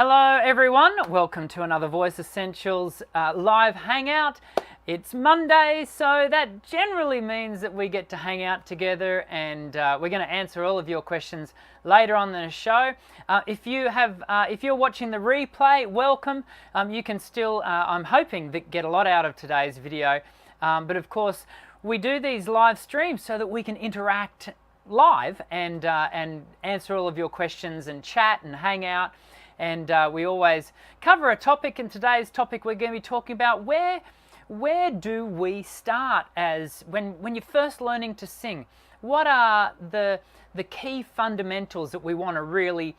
Hello everyone, welcome to another Voice Essentials live hangout. It's Monday, so that generally means that we get to hang out together, and we're going to answer all of your questions later on in the show. If you're watching the replay, welcome. You can still, I'm hoping, get a lot out of today's video. But of course, we do these live streams so that we can interact live and answer all of your questions and chat and hang out. And we always cover a topic. In today's topic, we're going to be talking about where do we start as when you're first learning to sing? What are the key fundamentals that we want to really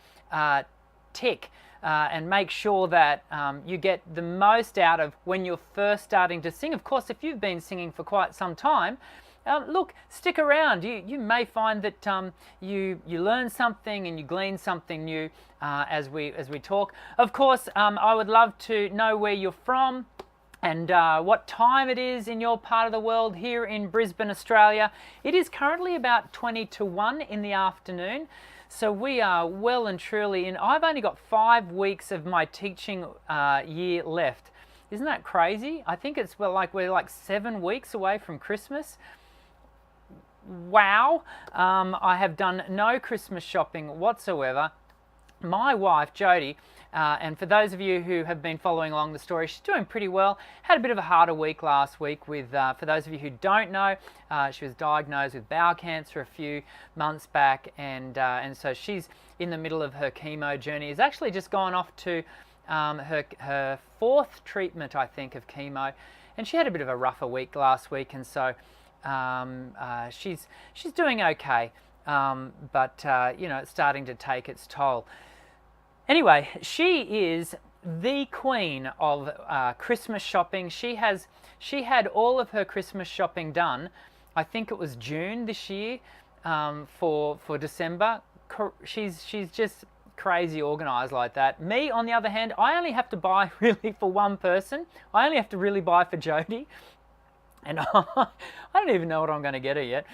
tick and make sure that you get the most out of when you're first starting to sing? Of course, if you've been singing for quite some time, look, stick around. You may find that you learn something and you glean something new as we talk. Of course, I would love to know where you're from and what time it is in your part of the world. Here in Brisbane, Australia, it is currently about 20 to 1 in the afternoon. So we are well and truly in. I've only got 5 weeks of my teaching year left. Isn't that crazy? I think it's we're like 7 weeks away from Christmas. Wow. I have done no Christmas shopping whatsoever. My wife, Jody, and for those of you who have been following along the story, she's doing pretty well. Had a bit of a harder week last week with, for those of you who don't know, she was diagnosed with bowel cancer a few months back, and so she's in the middle of her chemo journey. Has actually just gone off to her 4th treatment, I think, of chemo, and she had a bit of a rougher week last week, and so she's doing okay, but you know, it's starting to take its toll. Anyway, she is the queen of Christmas shopping. She had all of her Christmas shopping done. I think it was June this year for December. She's just crazy organized like that. Me, on the other hand, I only have to buy really for one person. I only have to really buy for Jody. And I don't even know what I'm going to get her yet.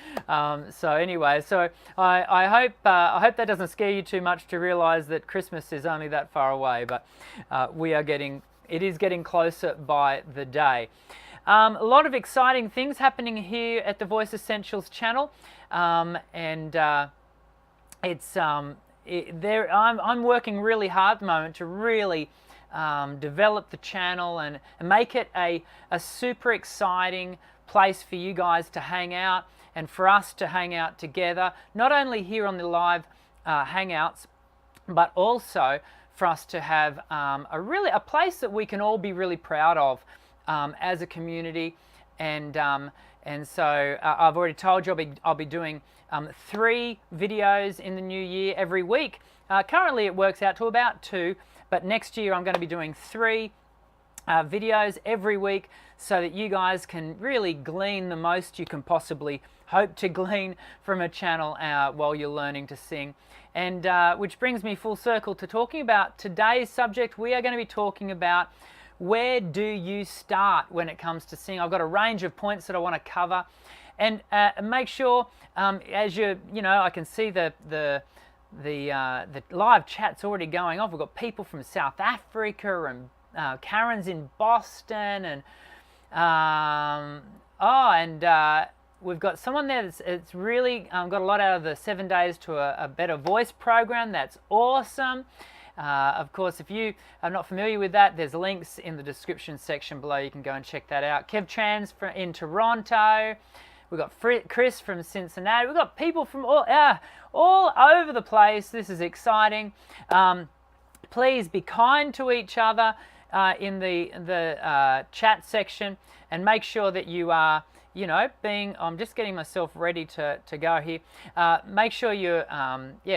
So anyway, so I hope that doesn't scare you too much to realize that Christmas is only that far away. But it is getting closer by the day. A lot of exciting things happening here at the Voice Essentials channel, I'm working really hard at the moment to really develop the channel and make it a super exciting place for you guys to hang out and for us to hang out together, not only here on the live hangouts, but also for us to have a place that we can all be really proud of as a community. And so I've already told you I'll be doing 3 videos in the new year every week. Currently it works out to about 2, but next year I'm going to be doing 3 videos every week so that you guys can really glean the most you can possibly hope to glean from a channel while you're learning to sing. And which brings me full circle to talking about today's subject. We are going to be talking about where do you start when it comes to singing. I've got a range of points that I want to cover, and make sure as you know, I can see the live chat's already going off. We've got people from South Africa, and Karen's in Boston, and we've got someone there that's really got a lot out of the 7 Days to a Better Voice program. That's awesome. Of course, if you are not familiar with that, there's links in the description section below. You can go and check that out. Kev Chan's in Toronto. We've got Chris from Cincinnati. We've got people from all over the place. This is exciting. Please be kind to each other in the chat section, and make sure that you are, you know, I'm just getting myself ready to go here. Make sure you're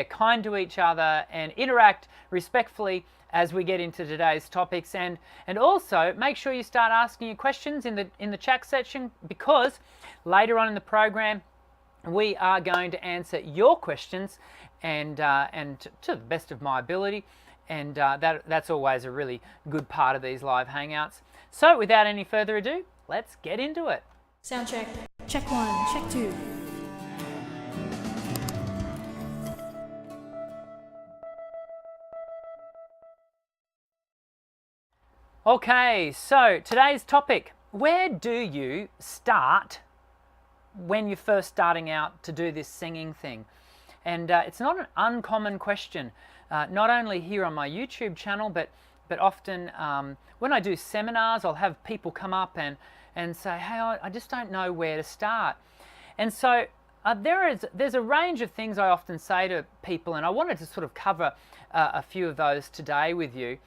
kind to each other and interact respectfully as we get into today's topics, and also make sure you start asking your questions in the chat section, because later on in the program we are going to answer your questions and to the best of my ability, and that's always a really good part of these live hangouts. So without any further ado, let's get into it. Sound check. Check 1, check 2. Okay, so today's topic, where do you start when you're first starting out to do this singing thing? And it's not an uncommon question, not only here on my YouTube channel, but often when I do seminars, I'll have people come up and say, hey, I just don't know where to start. And so there's a range of things I often say to people, and I wanted to sort of cover a few of those today with you.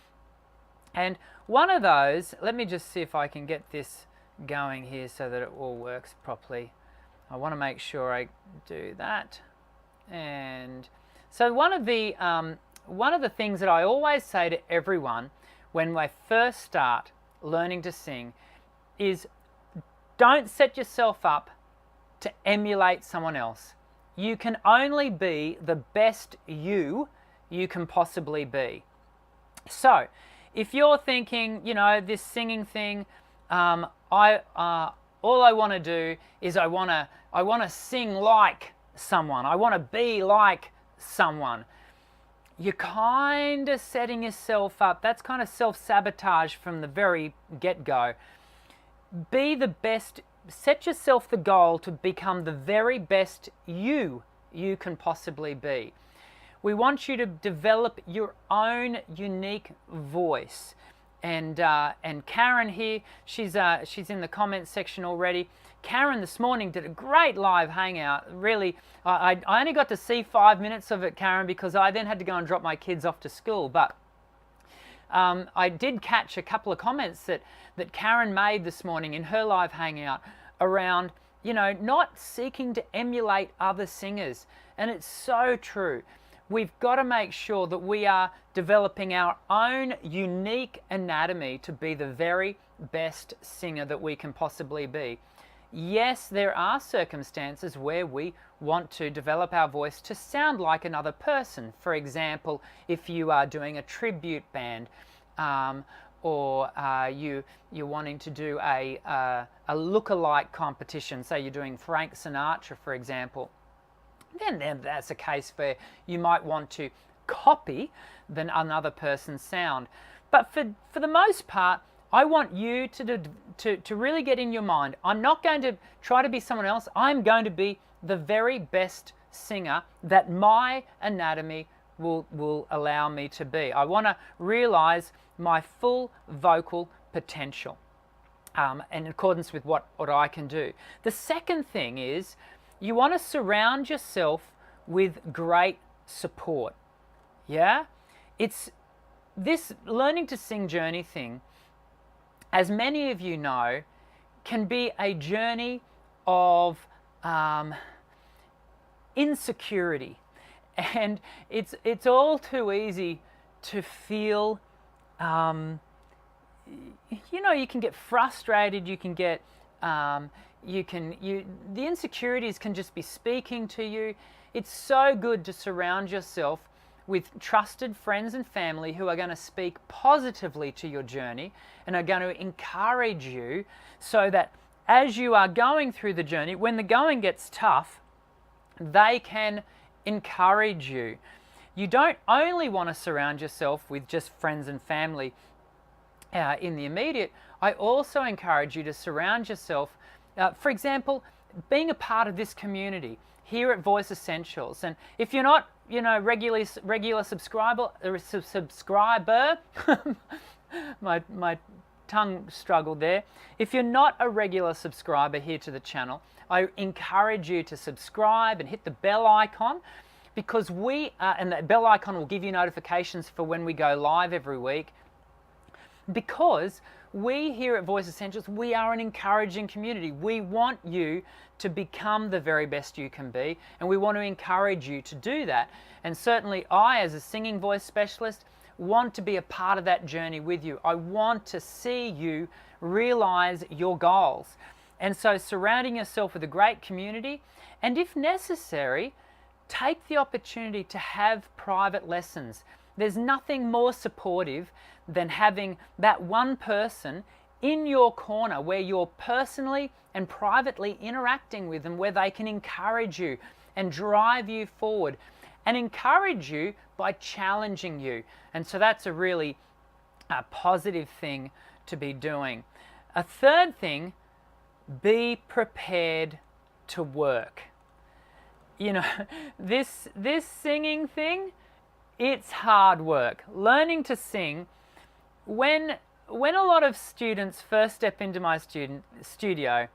And one of those, let me just see if I can get this going here so that it all works properly. I want to make sure I do that. And so one of the things that I always say to everyone when they first start learning to sing is, don't set yourself up to emulate someone else. You can only be the best you can possibly be. So if you're thinking, you know, this singing thing, all I want to do is I want to sing like someone. I want to be like someone. You're kind of setting yourself up. That's kind of self-sabotage from the very get-go. Be the best. Set yourself the goal to become the very best you can possibly be. We want you to develop your own unique voice. And Karen here, she's in the comments section already. Karen this morning did a great live hangout. Really, I only got to see 5 minutes of it, Karen, because I then had to go and drop my kids off to school. But I did catch a couple of comments that Karen made this morning in her live hangout around, you know, not seeking to emulate other singers. And it's so true. We've got to make sure that we are developing our own unique anatomy to be the very best singer that we can possibly be. Yes, there are circumstances where we want to develop our voice to sound like another person. For example, if you are doing a tribute band, or you're wanting to do a look-alike competition, say you're doing Frank Sinatra, for example, then that's a case where you might want to copy another person's sound. But for the most part, I want you to really get in your mind, I'm not going to try to be someone else. I'm going to be the very best singer that my anatomy will allow me to be. I want to realize my full vocal potential, in accordance with what I can do. The second thing is, you want to surround yourself with great support. Yeah? It's this learning to sing journey thing, as many of you know, can be a journey of insecurity. And it's all too easy to feel, you know, you can get frustrated, you can get, the insecurities can just be speaking to you. It's so good to surround yourself with trusted friends and family who are going to speak positively to your journey and are going to encourage you, so that as you are going through the journey, when the going gets tough, they can encourage you. You don't only want to surround yourself with just friends and family in the immediate. I also encourage you to surround yourself, for example, being a part of this community here at Voice Essentials. And if you're not, you know, regular subscriber, my tongue struggled there. If you're not a regular subscriber here to the channel, I encourage you to subscribe and hit the bell icon, because and the bell icon will give you notifications for when we go live every week. Because we here at Voice Essentials, we are an encouraging community. We want you to become the very best you can be, and we want to encourage you to do that. And certainly I, as a singing voice specialist, want to be a part of that journey with you. I want to see you realize your goals. And so surrounding yourself with a great community, and if necessary, take the opportunity to have private lessons. There's nothing more supportive than having that one person in your corner where you're personally and privately interacting with them, where they can encourage you and drive you forward and encourage you by challenging you. And so that's a really positive thing to be doing. A third thing, be prepared to work. You know, this singing thing, it's hard work. Learning to sing, when a lot of students first step into my studio,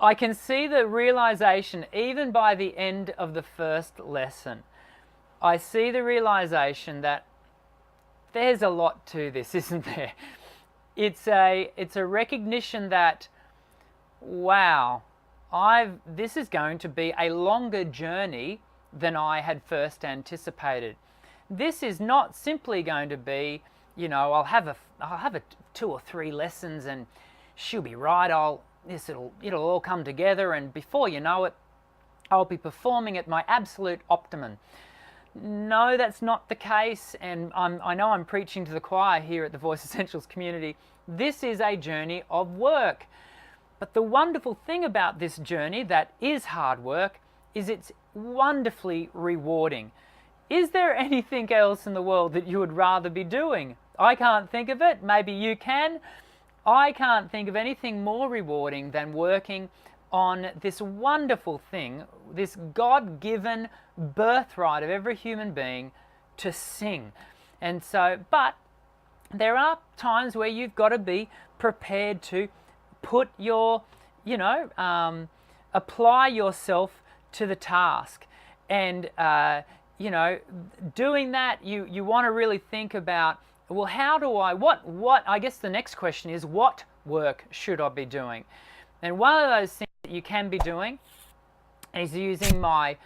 I can see the realization even by the end of the first lesson. I see the realization that there's a lot to this, isn't there? It's a recognition that, wow, this is going to be a longer journey than I had first anticipated. This is not simply going to be, you know, I'll have a 2 or 3 lessons and she'll be right. It'll all come together, and before you know it, I'll be performing at my absolute optimum. No, that's not the case, and I know I'm preaching to the choir here at the Voice Essentials community. This is a journey of work. But the wonderful thing about this journey that is hard work is it's wonderfully rewarding. Is there anything else in the world that you would rather be doing? I can't think of it. Maybe you can. I can't think of anything more rewarding than working on this wonderful thing, this God-given birthright of every human being to sing. And so, but there are times where you've got to be prepared to put your, apply yourself to the task. And, doing that, you want to really think about, well, how do I guess the next question is, what work should I be doing? And one of those things that you can be doing is using my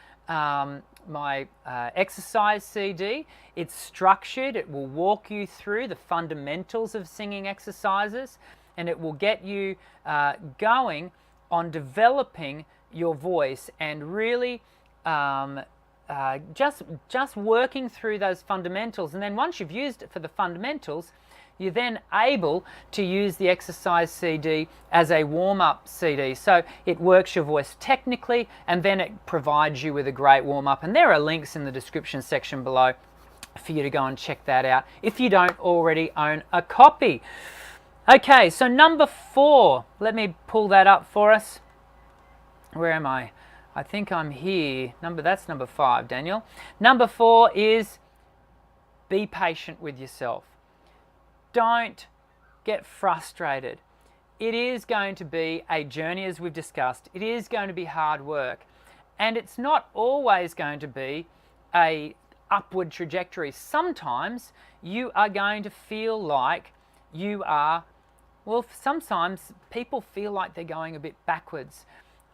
exercise CD. It's structured. It will walk you through the fundamentals of singing exercises, and it will get you going on developing your voice and really just working through those fundamentals. And then once you've used it for the fundamentals, you're then able to use the exercise CD as a warm-up CD. So it works your voice technically, and then it provides you with a great warm-up. And there are links in the description section below for you to go and check that out if you don't already own a copy. Okay, so number 4. Let me pull that up for us. Where am I? I think I'm here. That's number 5, Daniel. Number 4 is be patient with yourself. Don't get frustrated. It is going to be a journey, as we've discussed. It is going to be hard work. And it's not always going to be a upward trajectory. Sometimes you are going to feel like you are, well, sometimes people feel like they're going a bit backwards.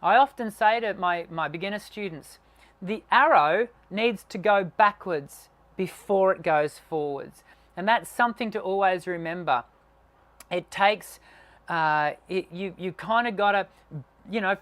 I often say to my beginner students, the arrow needs to go backwards before it goes forwards. And that's something to always remember. It takes, you kind of got to,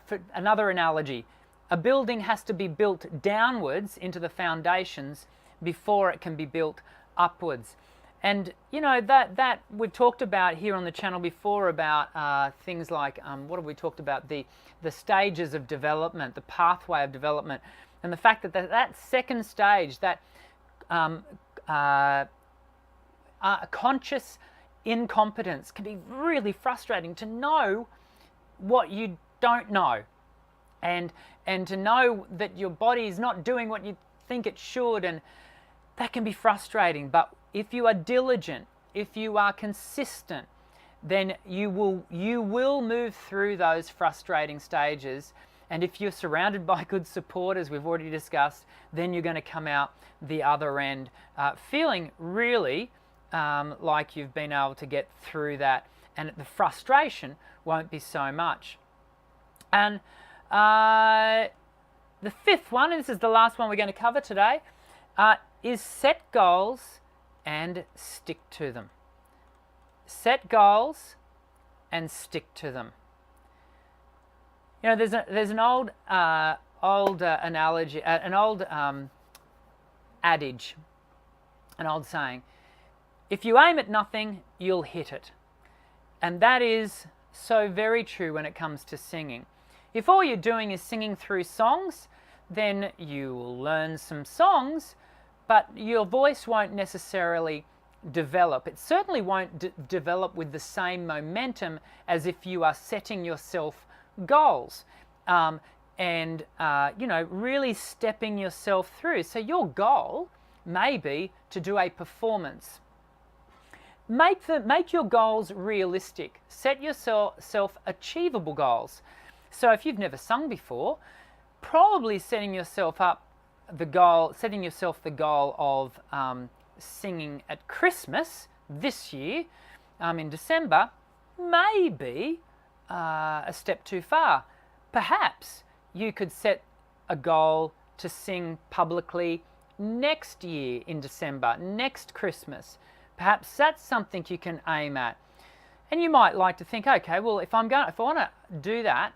for another analogy, a building has to be built downwards into the foundations before it can be built upwards. And, that we've talked about here on the channel before about things like, what have we talked about? The stages of development, the pathway of development, and the fact that that second stage, that conscious incompetence, can be really frustrating to know what you don't know, and to know that your body is not doing what you think it should, and that can be frustrating. But if you are diligent, if you are consistent, then you will move through those frustrating stages. And if you're surrounded by good support, as we've already discussed, then you're going to come out the other end feeling really like you've been able to get through that, and the frustration won't be so much. And the 5th one, and this is the last one we're going to cover today, is set goals and stick to them. Set goals and stick to them. There's an old analogy, an old adage, an old saying: if you aim at nothing, you'll hit it. And that is so very true when it comes to singing. If all you're doing is singing through songs, then you will learn some songs, but your voice won't necessarily develop. It certainly won't develop with the same momentum as if you are setting yourself goals and really stepping yourself through. So your goal may be to do a performance. Make your goals realistic. Set yourself achievable goals. So if you've never sung before, probably setting yourself the goal of singing at Christmas this year in December may be a step too far. Perhaps you could set a goal to sing publicly next year in December, next Christmas. Perhaps that's something you can aim at. And you might like to think, okay, well, if I want to do that,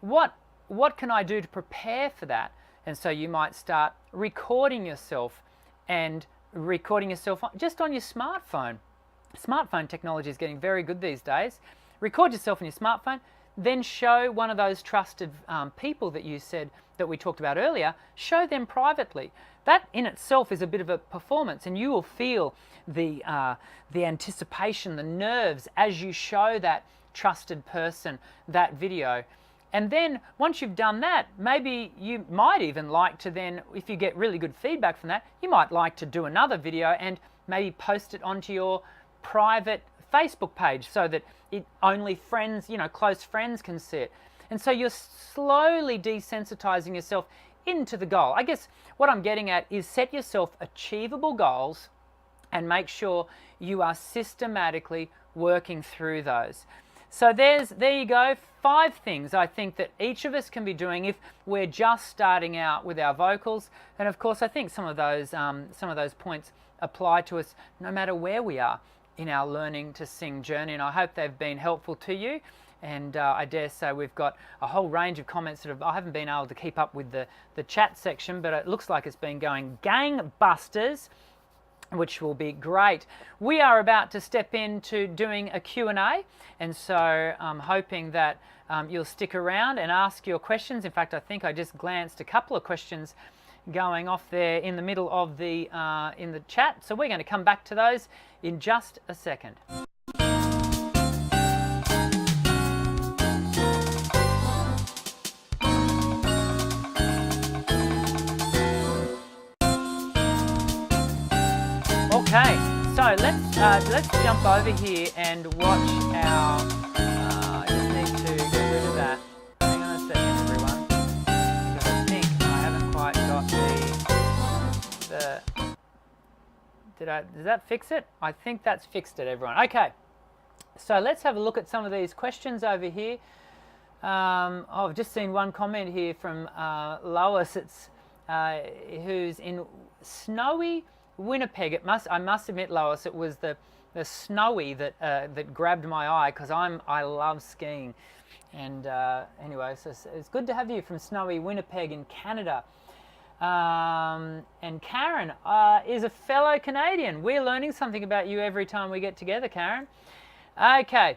what can I do to prepare for that? And so you might start recording yourself just on your smartphone. Smartphone technology is getting very good these days. Record yourself on your smartphone, then show one of those trusted people that you said that we talked about earlier, show them privately. That in itself is a bit of a performance, and you will feel the anticipation, the nerves as you show that trusted person that video. And then once you've done that, maybe you might even like to then, if you get really good feedback from that, you might like to do another video and maybe post it onto your private Facebook page so that only friends, close friends can see it. And so you're slowly desensitizing yourself into the goal. I guess what I'm getting at is set yourself achievable goals and make sure you are systematically working through those. So there you go, 5 things I think that each of us can be doing if we're just starting out with our vocals. And of course, I think some of those points apply to us no matter where we are in our learning to sing journey. And I hope they've been helpful to you. And I dare say we've got a whole range of comments that I haven't been able to keep up with the chat section, but it looks like it's been going gangbusters, which will be great. We are about to step into doing a Q&A, and so I'm hoping that you'll stick around and ask your questions. In fact, I think I just glanced a couple of questions going off there in the middle of in the chat, so we're going to come back to those in just a second. Okay, so let's jump over here and watch our. I just need to get rid of that. Hang on a second, everyone, because I think I haven't quite got Does that fix it? I think that's fixed it, everyone. Okay, so let's have a look at some of these questions over here. I've just seen one comment here from Lois. It's who's in snowy Winnipeg. I must admit, Lois, it was the snowy that grabbed my eye, because I love skiing. And anyway, so it's good to have you from snowy Winnipeg in Canada. And Karen is a fellow Canadian. We're learning something about you every time we get together, Karen. Okay,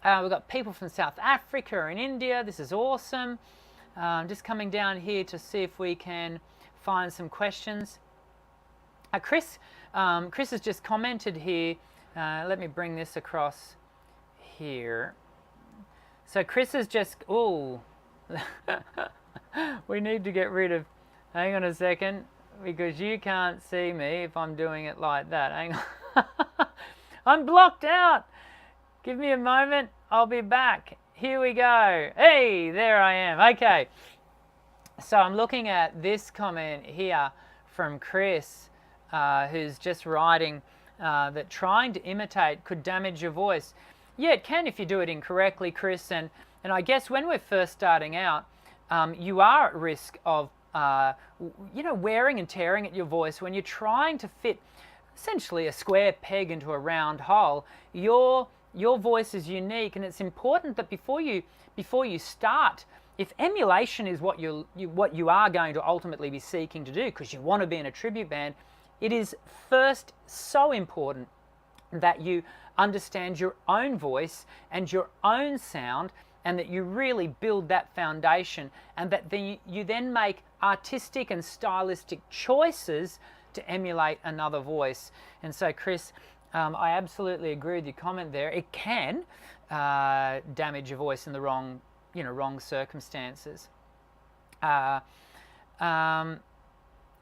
we've got people from South Africa and India. This is awesome. Just coming down here to see if we can find some questions. Chris has just commented here. Let me bring this across here. So Chris has just, we need to get rid of, hang on a second, because you can't see me if I'm doing it like that. Hang on. I'm blocked out. Give me a moment. I'll be back. Here we go. Hey, there I am. Okay. So I'm looking at this comment here from Chris, who's just writing that trying to imitate could damage your voice. Yeah, it can if you do it incorrectly, Chris. And I guess when we're first starting out, you are at risk of wearing and tearing at your voice when you're trying to fit essentially a square peg into a round hole. Your voice is unique, and it's important that before you start, if emulation is what you are going to ultimately be seeking to do, because you want to be in a tribute band, it is first so important that you understand your own voice and your own sound, and that you really build that foundation, and that you then make artistic and stylistic choices to emulate another voice. And so, Chris, I absolutely agree with your comment there. It can damage your voice in the wrong circumstances.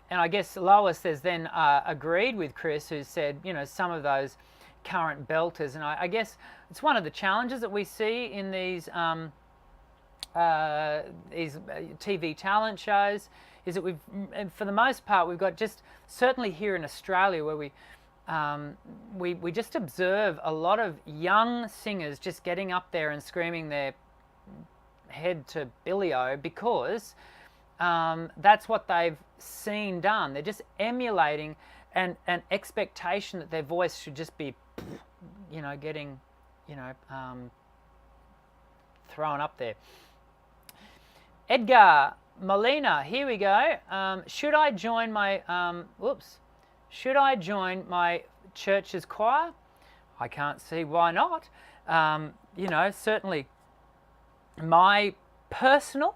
And I guess Lois has then agreed with Chris, who said, some of those current belters, and I guess it's one of the challenges that we see in these TV talent shows, is that for the most part, we've got, just certainly here in Australia, where we just observe a lot of young singers just getting up there and screaming their head to Billy-O, because that's what they've seen done. They're just emulating an expectation that their voice should just be, getting, thrown up there. Edgar Molina, here we go. Should I join my church's choir? I can't see why not. Certainly my personal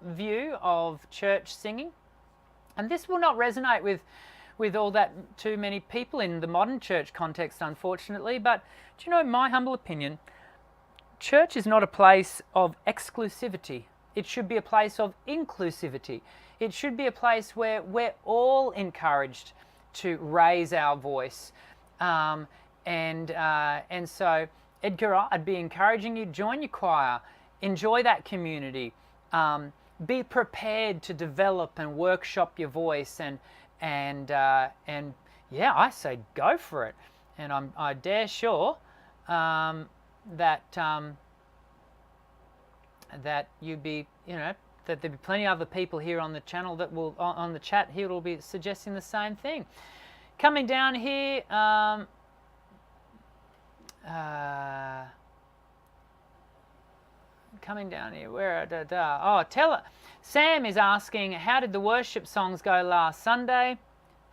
view of church singing, and this will not resonate with all that too many people in the modern church context, unfortunately, but do you know, my humble opinion, church is not a place of exclusivity. It should be a place of inclusivity. It should be a place where we're all encouraged to raise our voice. And so, Edgar, I'd be encouraging you, join your choir, enjoy that community, be prepared to develop and workshop your voice, and yeah, I say go for it. And I dare sure that you'd be, that there'd be plenty of other people here on the channel that will, on the chat here, will be suggesting the same thing. Coming down here, Sam is asking, how did the worship songs go last Sunday?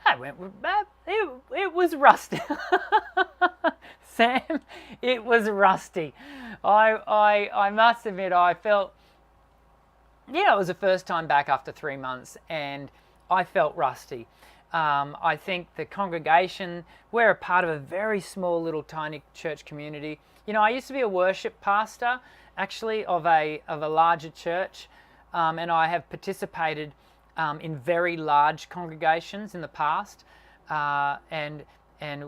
It was rusty. Sam, it was rusty. I must admit, I felt, it was the first time back after 3 months, and I felt rusty. I think the congregation, we're a part of a very small little tiny church community. I used to be a worship pastor, actually, of a larger church, and I have participated in very large congregations in the past, and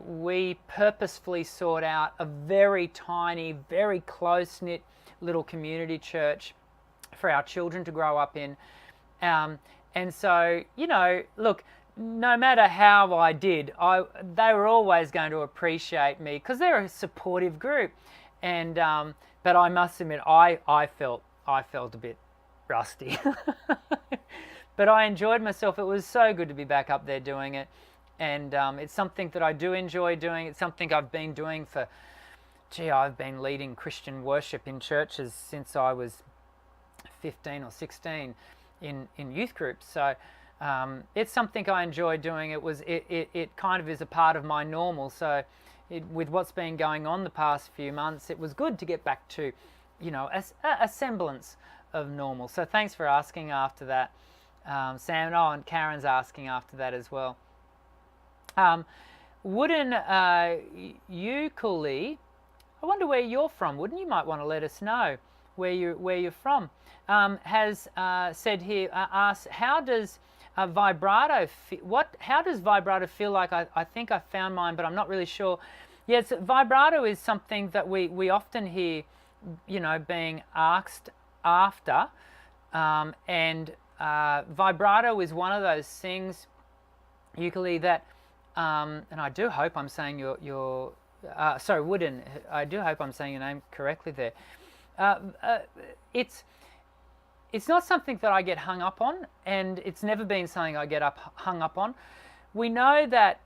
we purposefully sought out a very tiny, very close-knit little community church for our children to grow up in. And so, look, no matter how I did, they were always going to appreciate me because they're a supportive group. And but I must admit, I felt a bit rusty. But I enjoyed myself. It was so good to be back up there doing it. And it's something that I do enjoy doing. It's something I've been doing for, I've been leading Christian worship in churches since I was 15 or 16 in youth groups. So it's something I enjoy doing. It kind of is a part of my normal. So with what's been going on the past few months, it was good to get back to, a semblance of normal. So thanks for asking after that, Sam. Oh, and Karen's asking after that as well. Wooden ukulele, I wonder where you're from. Wooden, you might want to let us know where you're from. Has said here, asked, how does vibrato how does vibrato feel like? I think I found mine, but I'm not really sure. Yes, vibrato is something that we often hear, being asked after, and vibrato is one of those things, ukulele, that and I do hope I'm saying your sorry, Wooden, I do hope I'm saying your name correctly there. It's not something that I get hung up on, and it's never been something I get hung up on. We know that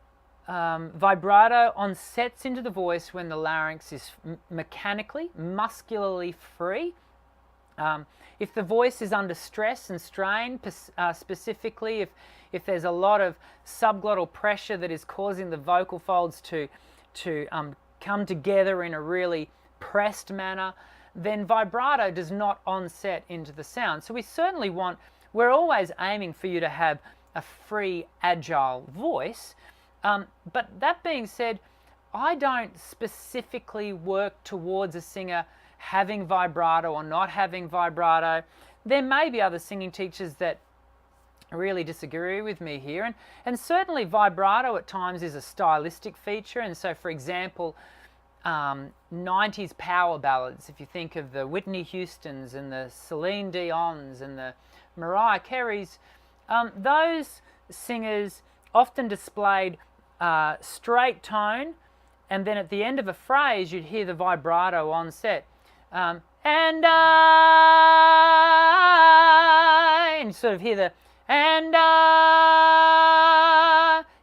vibrato onsets into the voice when the larynx is mechanically, muscularly free. If the voice is under stress and strain, specifically if there's a lot of subglottal pressure that is causing the vocal folds to come together in a really pressed manner, then vibrato does not onset into the sound. So we're always aiming for you to have a free, agile voice. But that being said, I don't specifically work towards a singer having vibrato or not having vibrato. There may be other singing teachers that really disagree with me here, and certainly vibrato at times is a stylistic feature. And so, for example, 90s power ballads, if you think of the Whitney Houstons and the Celine Dion's and the Mariah Careys, those singers often displayed straight tone, and then at the end of a phrase you'd hear the vibrato on set. And you sort of hear the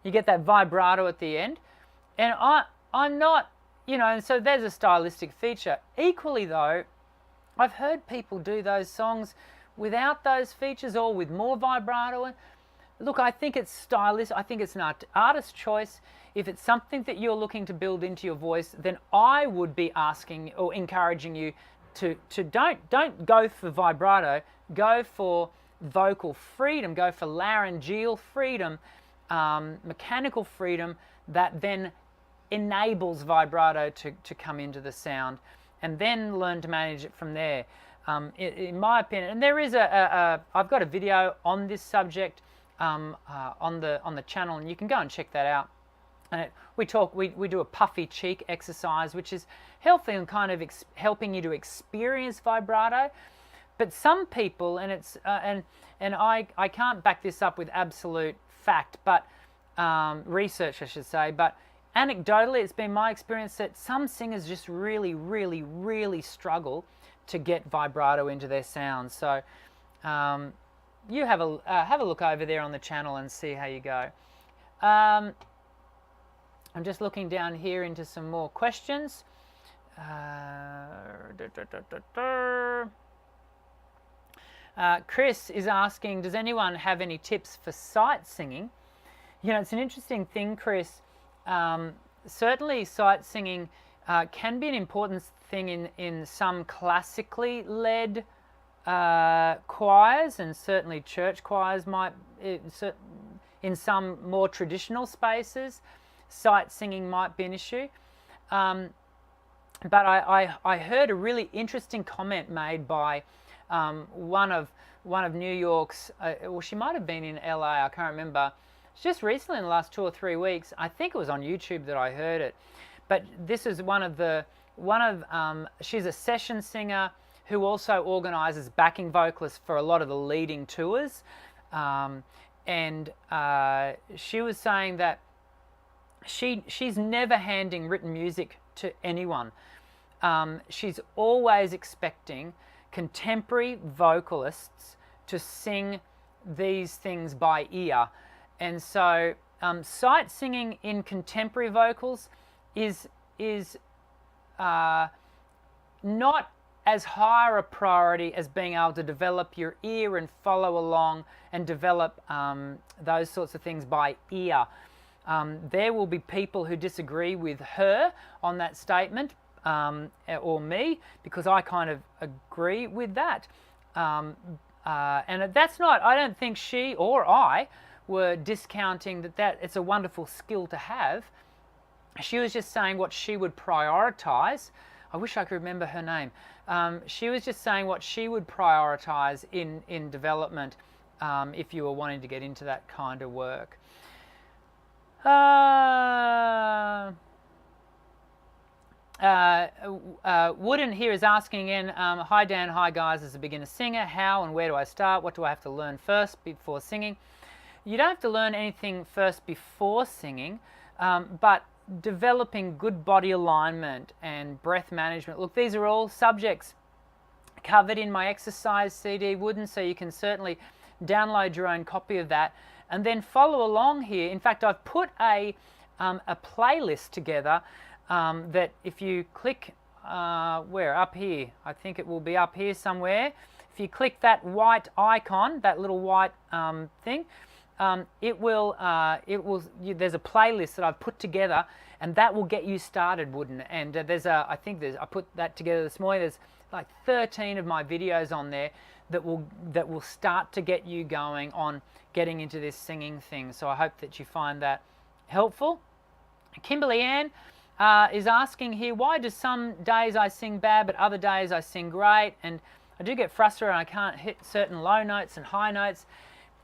you get that vibrato at the end. And I'm not, and so there's a stylistic feature. Equally though, I've heard people do those songs without those features or with more vibrato. Look, I think it's stylish. I think it's an artist's choice. If it's something that you're looking to build into your voice, then I would be asking or encouraging you to don't go for vibrato. Go for vocal freedom. Go for laryngeal freedom, mechanical freedom that then enables vibrato to come into the sound, and then learn to manage it from there. In my opinion, and there is I've got a video on this subject on the channel, and you can go and check that out. And we do a puffy cheek exercise, which is healthy and kind of helping you to experience vibrato. But some people, and it's and I can't back this up with absolute fact, but research I should say, but anecdotally it's been my experience that some singers just really, really, really struggle to get vibrato into their sounds. So you have a look over there on the channel and see how you go. I'm just looking down here into some more questions. Chris is asking, does anyone have any tips for sight singing? It's an interesting thing, Chris. Certainly sight singing can be an important thing in some classically led choirs, and certainly church choirs might, in some more traditional spaces, sight singing might be an issue. But I heard a really interesting comment made by one of New York's, well, she might have been in LA, I can't remember. It's just recently in the last 2 or 3 weeks. I think it was on YouTube that I heard it. But this is she's a session singer who also organizes backing vocalists for a lot of the leading tours. And she was saying that she's never handing written music to anyone. She's always expecting contemporary vocalists to sing these things by ear. And so sight singing in contemporary vocals is not as high a priority as being able to develop your ear and follow along and develop those sorts of things by ear. There will be people who disagree with her on that statement, or me, because I kind of agree with that. And that's not, I don't think she or I were discounting that it's a wonderful skill to have. She was just saying what she would prioritize. I wish I could remember her name. She was just saying what she would prioritize in development if you were wanting to get into that kind of work. Wooden here is asking again, hi Dan, hi guys, as a beginner singer, how and where do I start? What do I have to learn first before singing? You don't have to learn anything first before singing, but developing good body alignment and breath management. Look, these are all subjects covered in my exercise CD, Wooden, so you can certainly download your own copy of that and then follow along here. In fact, I've put a playlist together that if you click, where, up here, I think it will be up here somewhere. If you click that white icon, that little white thing, there's a playlist that I've put together, and that will get you started, Wooden. And I put that together this morning. There's like 13 of my videos on there that will start to get you going on getting into this singing thing. So I hope that you find that helpful. Kimberly Ann is asking here, why do some days I sing bad but other days I sing great? And I do get frustrated and I can't hit certain low notes and high notes.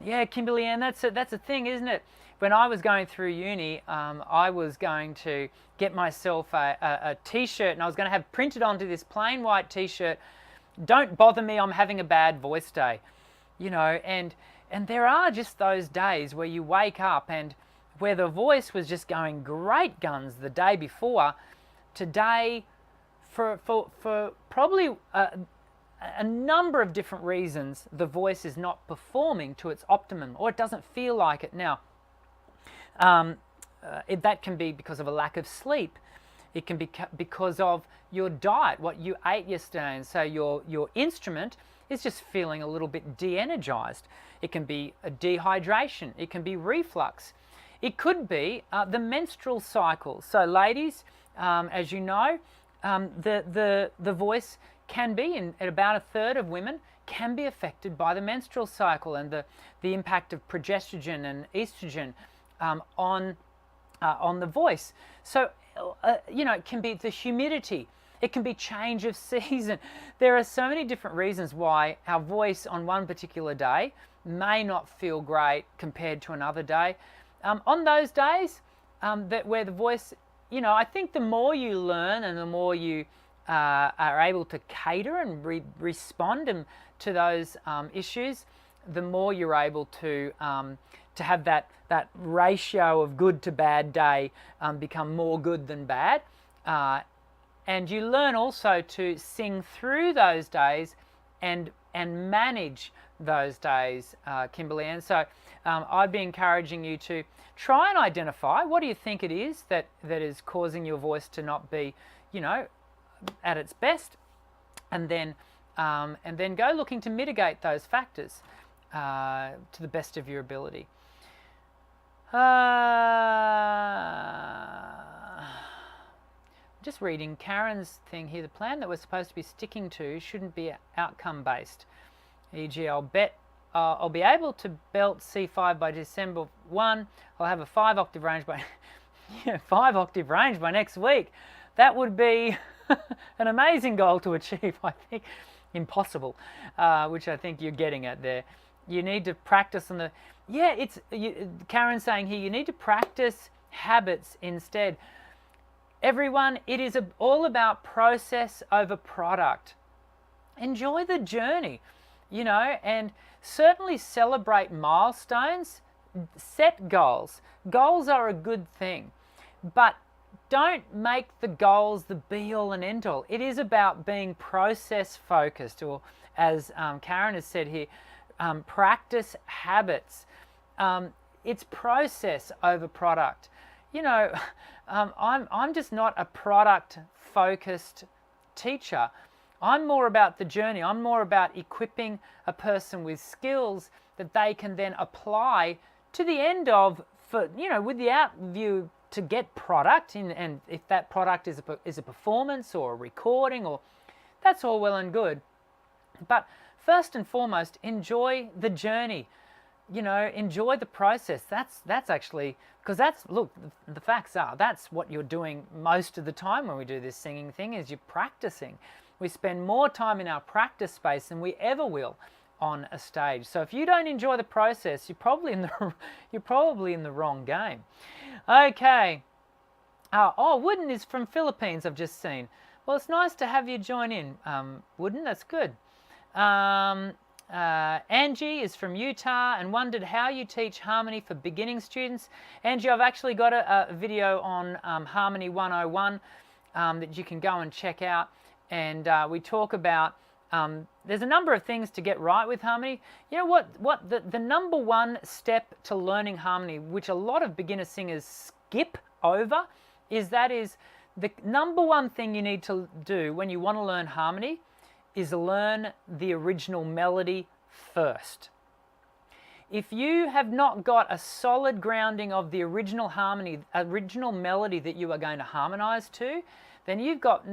Yeah, Kimberly Ann, that's a thing, isn't it? When I was going through uni, I was going to get myself a t-shirt, and I was going to have printed onto this plain white t-shirt, "Don't bother me, I'm having a bad voice day." You know, and there are just those days where you wake up and where the voice was just going great guns the day before. Today, for probably a number of different reasons, the voice is not performing to its optimum, or it doesn't feel like it now. That can be because of a lack of sleep. It can be because of your diet, what you ate yesterday, and so your instrument is just feeling a little bit de-energized. It can be a dehydration. It can be reflux. It could be the menstrual cycle. So ladies, as you know, the voice can be, at about a third of women, can be affected by the menstrual cycle and the impact of progesterone and estrogen on the voice. So, it can be the humidity. It can be change of season. There are so many different reasons why our voice on one particular day may not feel great compared to another day. On those days where the voice, I think the more you learn and the more you are able to cater and respond to those issues, the more you're able to have that ratio of good to bad day become more good than bad. And you learn also to sing through those days and manage those days, Kimberly. And so I'd be encouraging you to try and identify what do you think it is that is causing your voice to not be, at its best, and then go looking to mitigate those factors to the best of your ability. Just reading Karen's thing here. The plan that we're supposed to be sticking to shouldn't be outcome based. E.g., I'll be able to belt C5 by December 1. I'll have a 5-octave range by 5-octave range by next week. That would be an amazing goal to achieve, I think. Impossible, which I think you're getting at there. You need to practice on Karen's saying here, you need to practice habits instead. Everyone, it is all about process over product. Enjoy the journey, and certainly celebrate milestones. Set goals. Goals are a good thing, but don't make the goals the be-all and end-all. It is about being process-focused, or as Karen has said here, practice habits. It's process over product. I'm just not a product-focused teacher. I'm more about the journey. I'm more about equipping a person with skills that they can then apply to the end of, with the out view to get product, and if that product is a performance or a recording, or that's all well and good. But first and foremost, enjoy the journey. Enjoy the process. That's actually, because the facts are that's what you're doing most of the time when we do this singing thing, is you're practicing. We spend more time in our practice space than we ever will on a stage. So if you don't enjoy the process, you're probably in the wrong game. Okay. Wooden is from Philippines, I've just seen. Well, it's nice to have you join in, Wooden. That's good. Angie is from Utah and wondered how you teach harmony for beginning students. Angie, I've actually got a video on Harmony 101 that you can go and check out. And we talk about, there's a number of things to get right with harmony. You know what the number one step to learning harmony, which a lot of beginner singers skip over, is the number one thing you need to do when you want to learn harmony is learn the original melody first. if you have not got a solid grounding of the original harmony, original melody that you are going to harmonize to, then you've got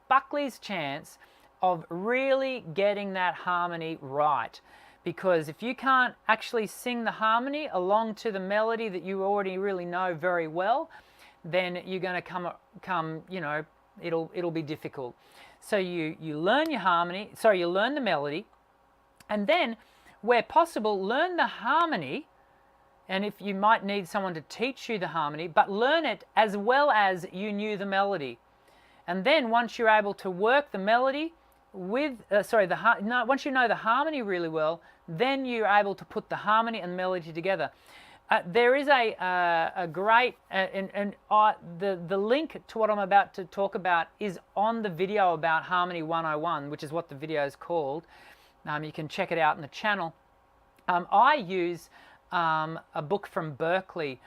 Buckley's chance of really getting that harmony right. Because if you can't actually sing the harmony along to the melody that you already really know very well, then you're going to come, you know, it'll be difficult. So you learn your harmony, sorry, you learn the melody, and then where possible, learn the harmony. And if you might need someone to teach you the harmony, but learn it as well as you knew the melody. And then once you're able to work the melody with, once you know the harmony really well, then you're able to put the harmony and melody together. There is a great, the link to what I'm about to talk about is on the video about Harmony 101, which is what the video is called. You can check it out in the channel. I use a book from Berkeley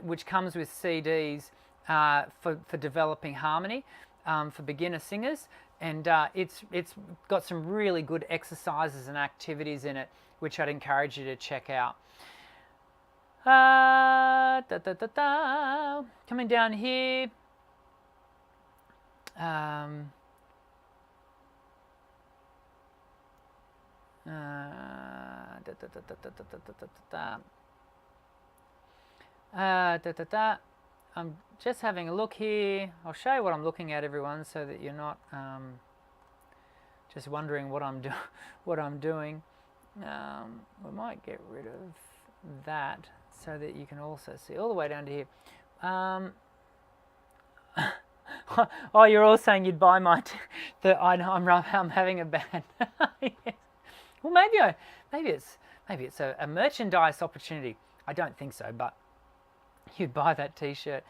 which comes with CDs for developing harmony for beginner singers, and it's got some really good exercises and activities in it, which I'd encourage you to check out. Coming down here. I'm just having a look here. I'll show you what I'm looking at, everyone, so that you're not just wondering what I'm doing. We might get rid of that so that you can also see all the way down to here. Oh, you're all saying you'd buy my I'm having a bad. Yes. Well, maybe it's a merchandise opportunity. I don't think so, but you'd buy that T-shirt.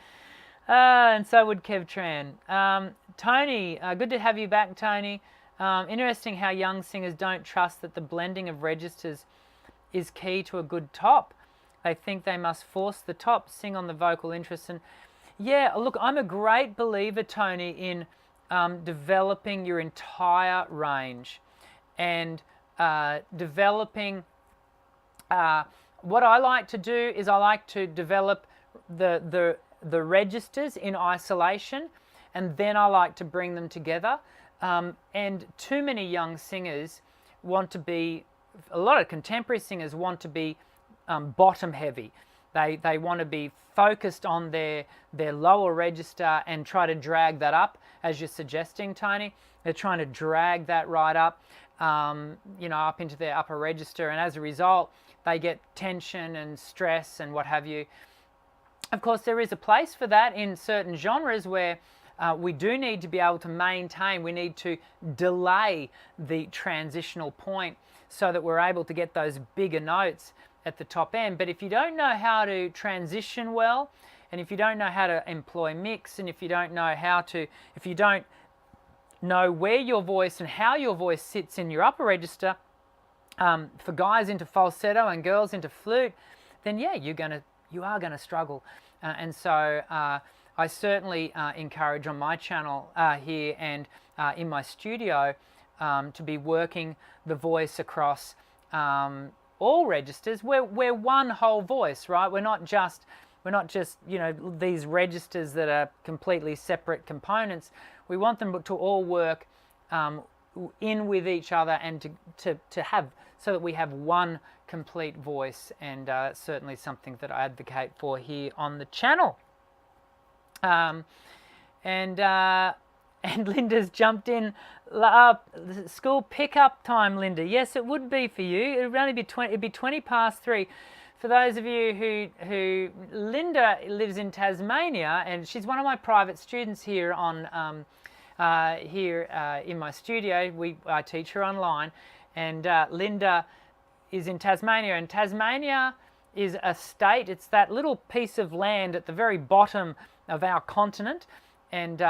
And so would Kev Tran. Tony, good to have you back, Tony. Interesting how young singers don't trust that the blending of registers is key to a good top. They think they must force the top, sing on the vocal interest. And yeah, look, I'm a great believer, Tony, in developing your entire range and developing. What I like to do is I like to develop the registers in isolation, and then I like to bring them together. And too many young singers want to be, a lot of contemporary singers want to be bottom heavy. They want to be focused on their lower register and try to drag that up, as you're suggesting, Tony. They're trying to drag that right up, up into their upper register, and as a result, they get tension and stress and what have you. Of course, there is a place for that in certain genres where we do need to be able to maintain, we need to delay the transitional point so that we're able to get those bigger notes at the top end. But if you don't know how to transition well, and if you don't know how to employ mix, and if you don't know if you don't know where your voice and how your voice sits in your upper register, for guys into falsetto and girls into flute, then yeah, you are gonna struggle. And so I certainly encourage on my channel here and in my studio to be working the voice across all registers. We're one whole voice, right? We're not just these registers that are completely separate components. We want them to all work in with each other and to have, so that we have one complete voice, and certainly something that I advocate for here on the channel. And Linda's jumped in. School pickup time, Linda. Yes, it would be for you. It would only be 20 past 3. For those of you who Linda lives in Tasmania, and she's one of my private students here on in my studio. I teach her online, and Linda is in Tasmania, and Tasmania is a state. It's that little piece of land at the very bottom of our continent, and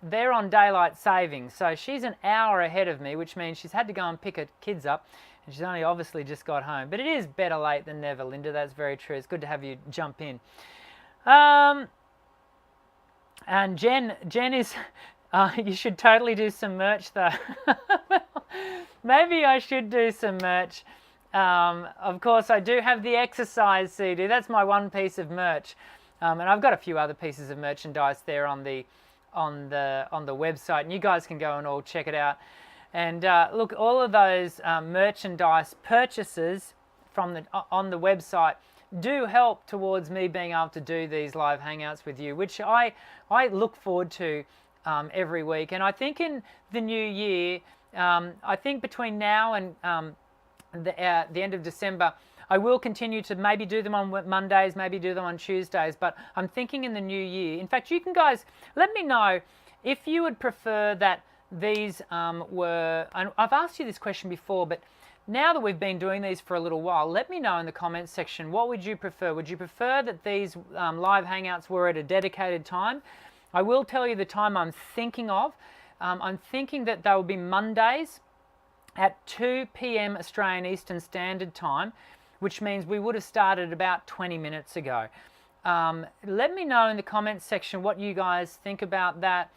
they're on daylight savings, so she's an hour ahead of me, which means she's had to go and pick her kids up, and she's only obviously just got home. But it is better late than never, Linda. That's very true. It's good to have you jump in. And Jen is, you should totally do some merch though. Well, maybe I should do some merch. Of course, I do have the exercise CD. That's my one piece of merch, and I've got a few other pieces of merchandise there on the website, and you guys can go and all check it out. And look, all of those merchandise purchases from on the website do help towards me being able to do these live hangouts with you, which I look forward to every week. And I think in the new year, I think between now and the end of December, I will continue to maybe do them on Mondays, maybe do them on Tuesdays, but I'm thinking in the new year. In fact, you can guys let me know if you would prefer that these were, and I've asked you this question before, but now that we've been doing these for a little while, let me know in the comments section, what would you prefer? Would you prefer that these live hangouts were at a dedicated time? I will tell you the time I'm thinking of. I'm thinking that they will be Mondays at 2 p.m. Australian Eastern Standard Time, which means we would have started about 20 minutes ago. Let me know in the comments section what you guys think about that.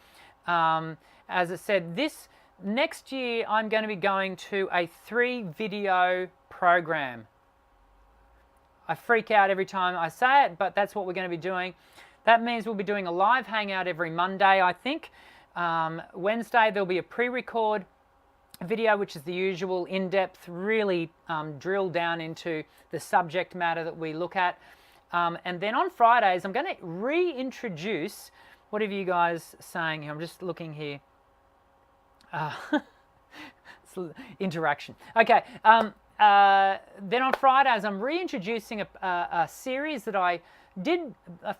As I said, this next year I'm going to be going to a 3-video program. I freak out every time I say it, but that's what we're going to be doing. That means we'll be doing a live hangout every Monday, I think. Wednesday there'll be a pre-record video, which is the usual in-depth, really drill down into the subject matter that we look at. And then on Fridays, I'm going to reintroduce, what are you guys saying here? I'm just looking here. Interaction. Okay. Then on Fridays, I'm reintroducing a series that I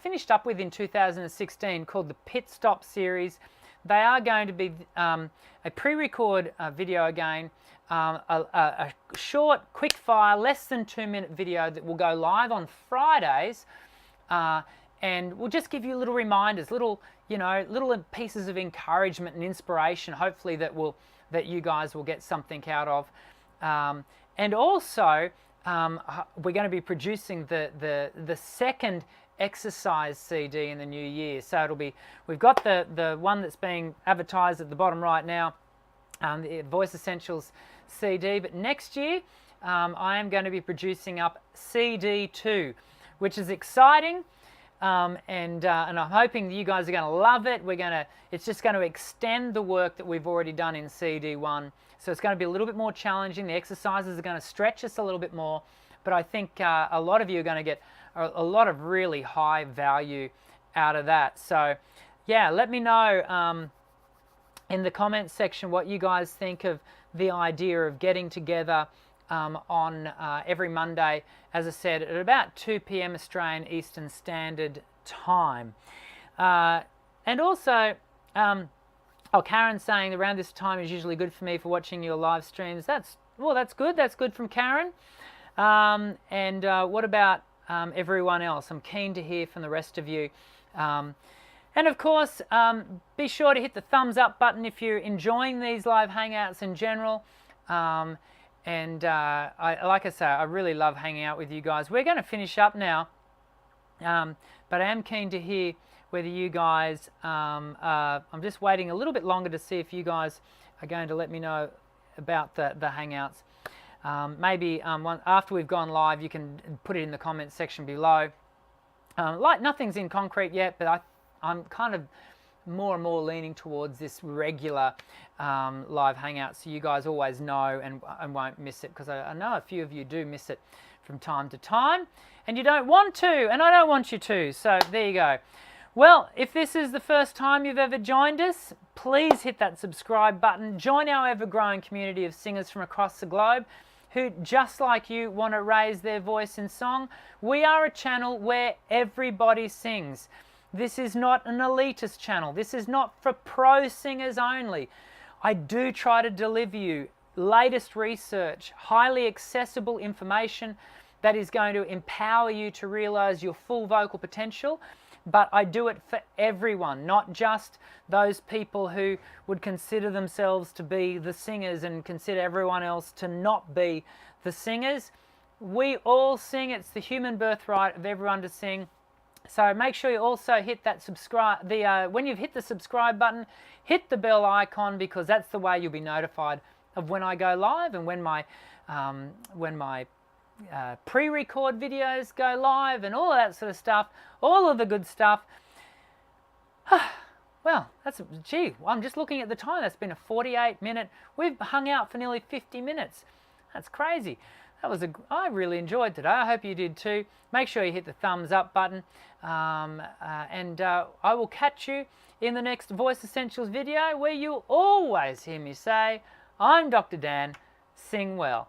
finished up with in 2016 called the Pit Stop series. They are going to be a pre-record video again, a short, quick-fire, less than 2-minute video that will go live on Fridays, and we'll just give you little reminders, little pieces of encouragement and inspiration, hopefully that you guys will get something out of. And also, we're going to be producing the second exercise CD in the new year. So we've got the one that's being advertised at the bottom right now, the Voice Essentials CD, but next year I am going to be producing up CD2, which is exciting, and I'm hoping that you guys are going to love it. It's just going to extend the work that we've already done in CD1, so it's going to be a little bit more challenging. The exercises are going to stretch us a little bit more, but I think a lot of you are going to get a lot of really high value out of that. So yeah, let me know in the comments section what you guys think of the idea of getting together on every Monday, as I said, at about 2 p.m. Australian Eastern Standard Time. And also, Karen's saying around this time is usually good for me for watching your live streams. That's good. That's good from Karen. And what about everyone else? I'm keen to hear from the rest of you. And of course, be sure to hit the thumbs up button if you're enjoying these live hangouts in general. And like I say, I really love hanging out with you guys. We're going to finish up now, but I am keen to hear whether you guys, I'm just waiting a little bit longer to see if you guys are going to let me know about the hangouts. Maybe after we've gone live, you can put it in the comments section below. Like nothing's in concrete yet, but I'm kind of more and more leaning towards this regular live hangout, so you guys always know and won't miss it, because I know a few of you do miss it from time to time, and you don't want to, and I don't want you to, so there you go. Well, if this is the first time you've ever joined us, please hit that subscribe button. Join our ever-growing community of singers from across the globe who, just like you, want to raise their voice in song. We are a channel where everybody sings. This is not an elitist channel. This is not for pro singers only. I do try to deliver you latest research, highly accessible information that is going to empower you to realize your full vocal potential. But I do it for everyone, not just those people who would consider themselves to be the singers and consider everyone else to not be the singers. We all sing. It's the human birthright of everyone to sing. So make sure you also hit that subscribe. When you've hit the subscribe button, hit the bell icon, because that's the way you'll be notified of when I go live and when my pre-record videos go live and all of that sort of stuff, all of the good stuff. Well, I'm just looking at the time. That's been a 48-minute. We've hung out for nearly 50 minutes. That's crazy. I really enjoyed today. I hope you did too. Make sure you hit the thumbs up button. I will catch you in the next Voice Essentials video, where you'll always hear me say, I'm Dr. Dan. Sing well.